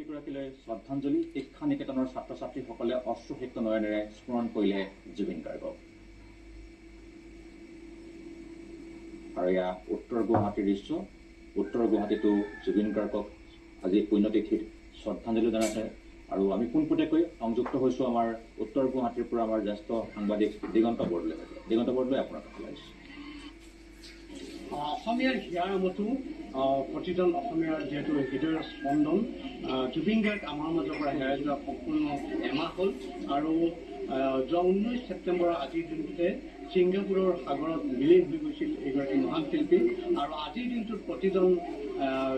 শিল্পীগৰাকীলৈ শ্ৰদ্ধাঞ্জলি। শিক্ষা নিকেতনৰ ছাত্ৰ ছাত্ৰীসকলে অশ্ৰুসিক্ত নয়নেৰে স্মৰণ কৰিলে জুবিন গাৰ্গক। আৰু এয়া উত্তৰ গুৱাহাটীৰ দৃশ্য। উত্তৰ গুৱাহাটীতো জুবিন গাৰ্গক আজি পুণ্যতিথিত শ্ৰদ্ধাঞ্জলি জনাইছে। আৰু আমি পোনপটীয়াকৈ সংযুক্ত হৈছোঁ আমাৰ উত্তৰ গুৱাহাটীৰ পৰা আমাৰ জ্যেষ্ঠ সাংবাদিক দিগন্ত বৰদলৈ। দিগন্ত বৰদলৈ, আপোনাৰ কথা লাগিছে। অসমীয়াৰ হিয়াৰ আমঠু প্ৰতিজন অসমীয়াৰ যিহেতু হৃদয়ৰ স্পন্দন, জুবিন গাৰ্গ আমাৰ মাজৰ পৰা হেৰাই যোৱা সম্পূৰ্ণ এমাহ হ'ল। আৰু যোৱা 19 ছেপ্টেম্বৰৰ আজিৰ দিনটোতে ছিংগাপুৰৰ সাগৰত বিলীন হৈ গৈছিল এইগৰাকী মহান শিল্পী। আৰু আজিৰ দিনটোত প্ৰতিজন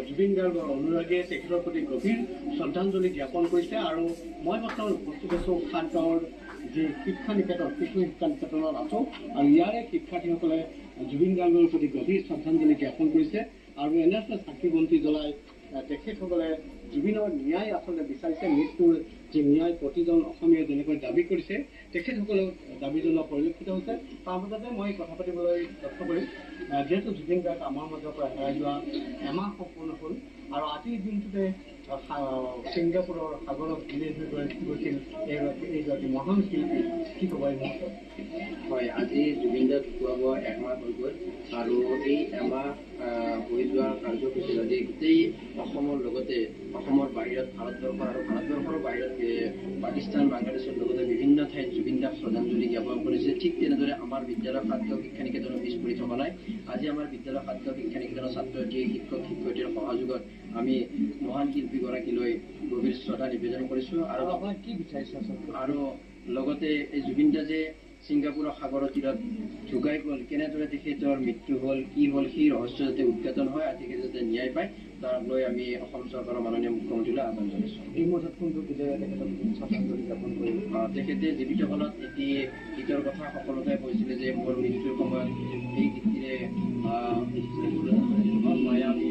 জুবিন গাৰ্গৰ অনুৰাগীয়ে তেখেতৰ প্ৰতি গভীৰ শ্ৰদ্ধাঞ্জলি জ্ঞাপন কৰিছে। আৰু মই বৰ্তমান উপস্থিত আছোঁ সাতগাঁৱৰ যি শিক্ষা নিকেতন, শিশু শিক্ষা নিকেতনত আছোঁ। আৰু ইয়াৰে শিক্ষাৰ্থীসকলে জুবিন গাৰ্গৰ প্ৰতি গভীৰ শ্ৰদ্ধাঞ্জলি জ্ঞাপন কৰিছে। আৰু এনেদৰে চাকি বন্তি জ্বলাই তেখেতসকলে জুবিনৰ ন্যায় আচলতে বিচাৰিছে। মৃত্যুৰ যি ন্যায় প্ৰতিজন অসমীয়াই যেনেকৈ দাবী কৰিছে, তেখেতসকলেও দাবী জনোৱা পৰিলক্ষিত হৈছে। তাৰ মাজতে মই কথা পাতিবলৈ লক্ষ্য কৰিম, যিহেতু জুবিন গাৰ্গ আমাৰ মাজৰ পৰা হেৰাই যোৱা এমাহ সম্পূৰ্ণ হ'ল। আৰু আজিৰ দিনটোতে ছিংগাপুৰৰ সাগৰত বিলীন হৈ গৈছিল এইগৰাকী মহান শিল্পী। কি ক'ব এই মুহূৰ্তত? হয়, আজি জুবিন দাক ঢুকুৱাব একমাহ হৈ গ'ল। আৰু এই এমাহ হৈ যোৱাৰ কাৰ্যসূচীত আজি গোটেই অসমৰ লগতে অসমৰ বাহিৰত ভাৰতবৰ্ষৰ আৰু ভাৰতবৰ্ষৰ বাহিৰত পাকিস্তান, বাংলাদেশৰ লগতে বিভিন্ন ঠাইত জুবিন দাক শ্ৰদ্ধাঞ্জলি জ্ঞাপন কৰিছে। ঠিক তেনেদৰে আমাৰ বিদ্যালয় খাদ্য শিক্ষা নিকেতনৰ পিছ পৰি থকা নাই। আজি আমাৰ বিদ্যালয় খাদ্য শিক্ষা নিকেতনৰ ছাত্ৰ ছাত্ৰী, শিক্ষক শিক্ষয়িত্ৰীৰ সহযোগত আমি মহান শিল্পীগৰাকীলৈ গভীৰ শ্ৰদ্ধা নিবেদন কৰিছোঁ। আৰু আপোনাক কি বিচাৰিছে আৰু লগতে এই জুবিন দা যে ছিংগাপুৰৰ সাগৰৰ তীৰত ঢুকাই গ'ল, কেনেদৰে তেখেতৰ মৃত্যু হ'ল, কি হ'ল, সেই ৰহস্য যাতে উদঘাটন হয় আৰু তেখেতে যাতে ন্যায় পায়, তাক লৈ আমি অসম চৰকাৰৰ মাননীয় মুখ্যমন্ত্ৰীলৈ আহ্বান জনাইছোঁ। এই মুহূৰ্তত কোনটো বিজয়ে তেখেতক শ্ৰদ্ধাঞ্জলি জ্ঞাপন কৰিব? তেখেতে জীৱিত কালত এটি গীতৰ কথা সকলোকে কৈছিলে যে মোৰ মৃত্যুৰ সময়ত এই গীতটিৰে মায়াবী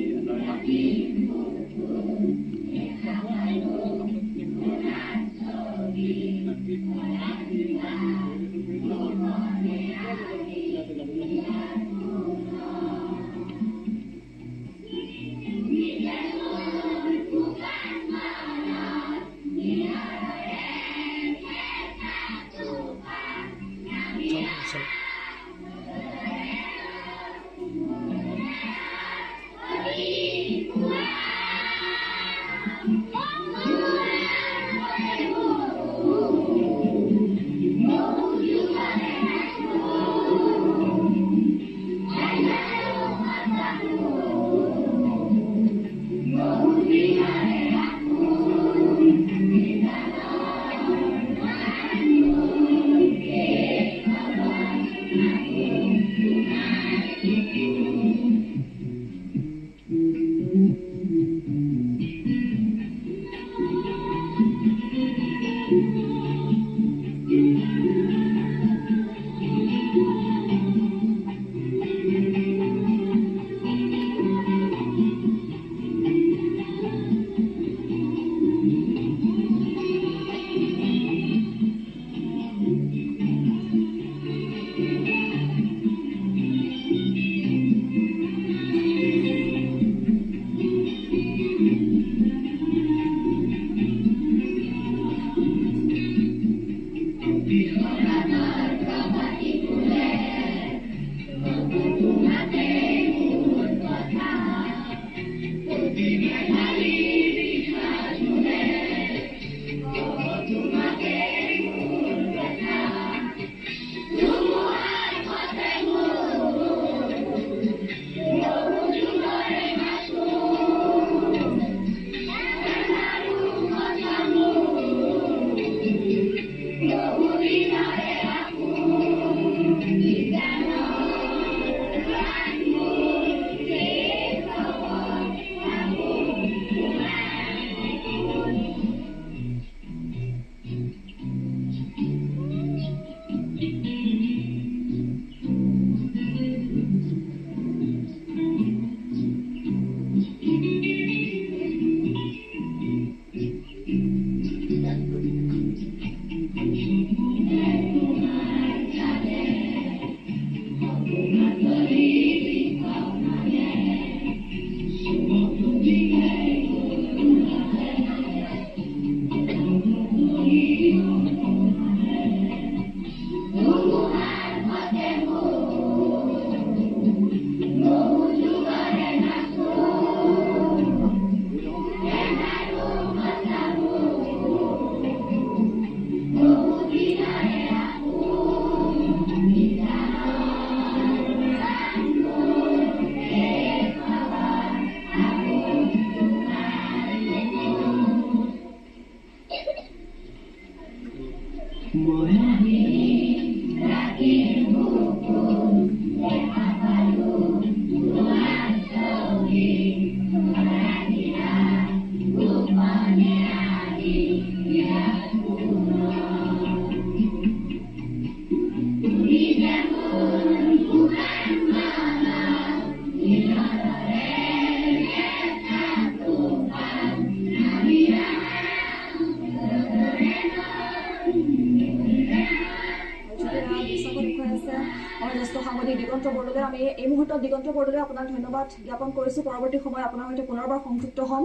জ্যেষ্ঠ সাংবাদিক দিগন্ত বৰদলৈ আমি এই মুহূৰ্তত দিগন্ত বৰদলৈ আপোনাক ধন্যবাদ জ্ঞাপন কৰিছোঁ। পৰৱৰ্তী সময়ত আপোনাৰ সৈতে পুনৰবাৰ সংযুক্ত হ'ম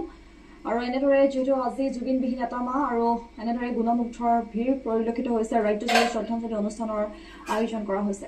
আৰু এনেদৰে যিহেতু আজি জুবিনবিহীন এটা মাহ আৰু এনেদৰে গুণমুগ্ধৰ ভিৰ পৰিলক্ষিত হৈছে ৰাজ্যজুৰি শ্ৰদ্ধাঞ্জলি অনুষ্ঠানৰ আয়োজন কৰা হৈছে।